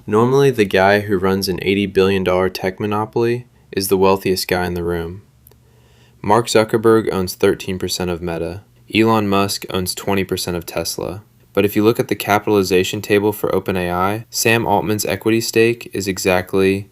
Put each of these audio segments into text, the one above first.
Normally, the guy who runs an $80 billion tech monopoly is the wealthiest guy in the room. Mark Zuckerberg owns 13% of Meta. Elon Musk owns 20% of Tesla. But if you look at the capitalization table for OpenAI, Sam Altman's equity stake is exactly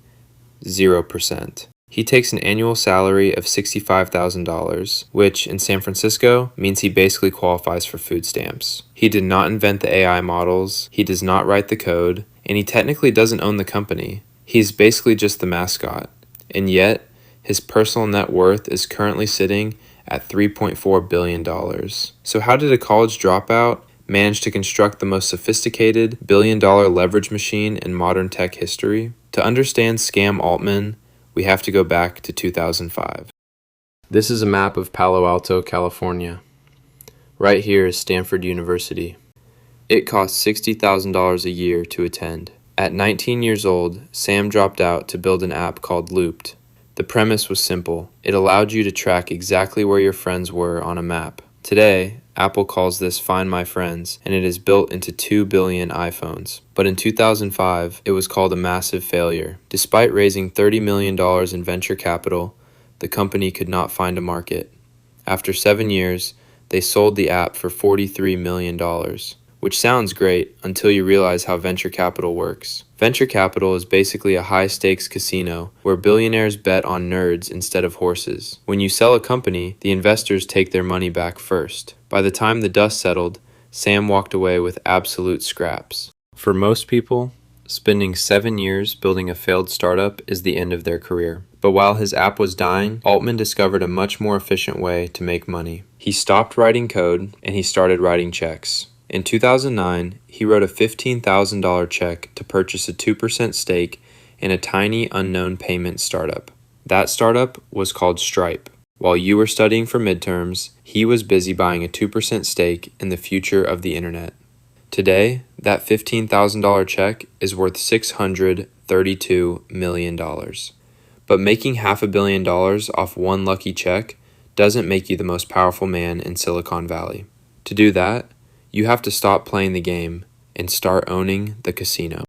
0%. He takes an annual salary of $65,000, which in San Francisco means he basically qualifies for food stamps. He did not invent the AI models, he does not write the code, and he technically doesn't own the company. He's basically just the mascot. And yet, his personal net worth is currently sitting at $3.4 billion. So how did a college dropout manage to construct the most sophisticated billion-dollar leverage machine in modern tech history? To understand Scam Altman, we have to go back to 2005. This is a map of Palo Alto, California. Right here is Stanford University. It costs $60,000 a year to attend. At 19 years old, Sam dropped out to build an app called Looped. The premise was simple. It allowed you to track exactly where your friends were on a map. Today, Apple calls this Find My Friends, and it is built into 2 billion iPhones. But in 2005, it was called a massive failure. Despite raising $30 million in venture capital, the company could not find a market. After 7 years, they sold the app for $43 million, which sounds great until you realize how venture capital works. Venture capital is basically a high-stakes casino where billionaires bet on nerds instead of horses. When you sell a company, the investors take their money back first. By the time the dust settled, Sam walked away with absolute scraps. For most people, spending 7 years building a failed startup is the end of their career. But while his app was dying, Altman discovered a much more efficient way to make money. He stopped writing code and he started writing checks. In 2009, he wrote a $15,000 check to purchase a 2% stake in a tiny unknown payment startup. That startup was called Stripe. While you were studying for midterms, he was busy buying a 2% stake in the future of the internet. Today, that $15,000 check is worth $632 million. But making $500 million off one lucky check doesn't make you the most powerful man in Silicon Valley. To do that, you have to stop playing the game and start owning the casino.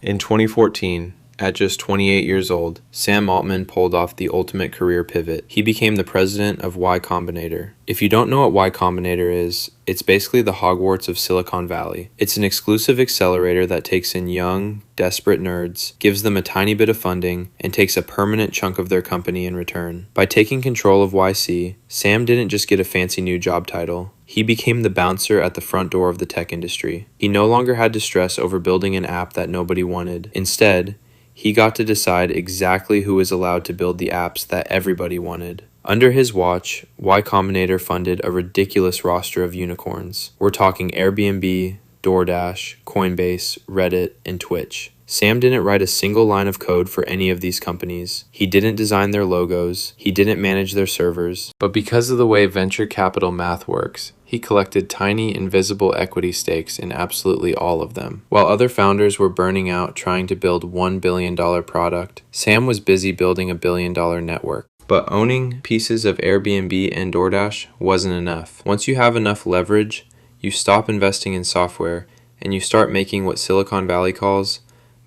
In 2014, at just 28 years old, Sam Altman pulled off the ultimate career pivot. He became the president of Y Combinator. If you don't know what Y Combinator is, it's basically the Hogwarts of Silicon Valley. It's an exclusive accelerator that takes in young, desperate nerds, gives them a tiny bit of funding, and takes a permanent chunk of their company in return. By taking control of YC, Sam didn't just get a fancy new job title. He became the bouncer at the front door of the tech industry. He no longer had to stress over building an app that nobody wanted. Instead, he got to decide exactly who was allowed to build the apps that everybody wanted. Under his watch, Y Combinator funded a ridiculous roster of unicorns. We're talking Airbnb, DoorDash, Coinbase, Reddit, and Twitch. Sam didn't write a single line of code for any of these companies. He didn't design their logos. He didn't manage their servers. But because of the way venture capital math works, he collected tiny invisible equity stakes in absolutely all of them. While other founders were burning out trying to build $1 billion product, Sam was busy building a $1 billion network. But owning pieces of Airbnb and DoorDash wasn't enough. Once you have enough leverage, you stop investing in software and you start making what Silicon Valley calls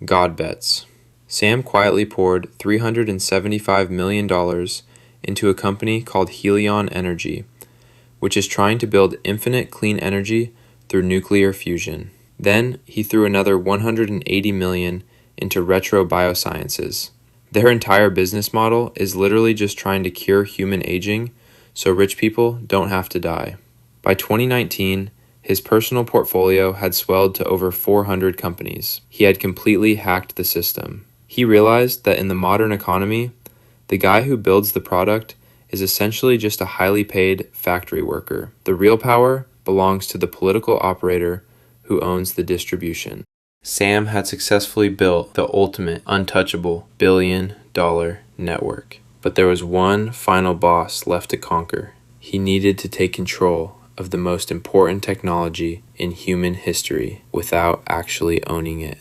God bets. Sam quietly poured $375 million into a company called Helion Energy, which is trying to build infinite clean energy through nuclear fusion. Then he threw another $180 million into Retro Biosciences. Their entire business model is literally just trying to cure human aging so rich people don't have to die. By 2019, his personal portfolio had swelled to over 400 companies. He had completely hacked the system. He realized that in the modern economy, the guy who builds the product is essentially just a highly paid factory worker. The real power belongs to the political operator who owns the distribution. Sam had successfully built the ultimate untouchable billion-dollar network. But there was one final boss left to conquer. He needed to take control of the most important technology in human history without actually owning it.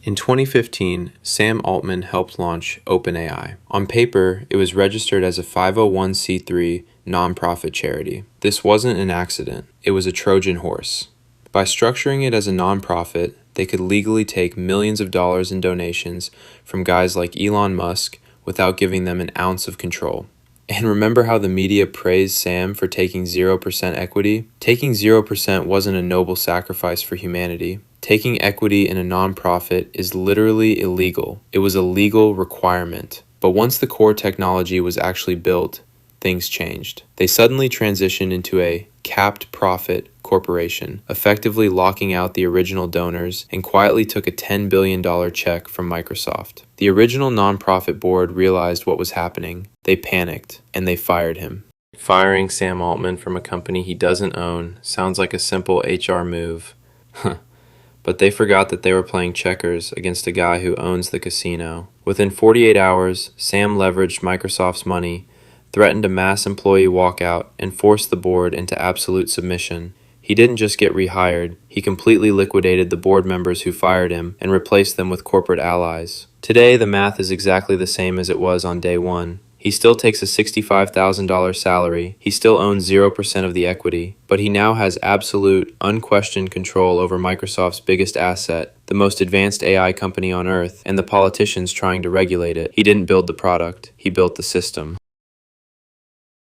In 2015, Sam Altman helped launch OpenAI. On paper, it was registered as a 501c3 nonprofit charity. This wasn't an accident, it was a Trojan horse. By structuring it as a nonprofit, they could legally take millions of dollars in donations from guys like Elon Musk without giving them an ounce of control. And remember how the media praised Sam for taking 0% equity? Taking 0% wasn't a noble sacrifice for humanity. Taking equity in a nonprofit is literally illegal. It was a legal requirement. But once the core technology was actually built, things changed. They suddenly transitioned into a capped profit corporation, effectively locking out the original donors, and quietly took a $10 billion check from Microsoft. The original nonprofit board realized what was happening. They panicked, and they fired him. Firing Sam Altman from a company he doesn't own sounds like a simple HR move. But they forgot that they were playing checkers against a guy who owns the casino. Within 48 hours, Sam leveraged Microsoft's money, threatened a mass employee walkout, and forced the board into absolute submission. He didn't just get rehired, he completely liquidated the board members who fired him and replaced them with corporate allies. Today, the math is exactly the same as it was on day one. He still takes a $65,000 salary, he still owns 0% of the equity, but he now has absolute, unquestioned control over Microsoft's biggest asset, the most advanced AI company on Earth, and the politicians trying to regulate it. He didn't build the product, he built the system.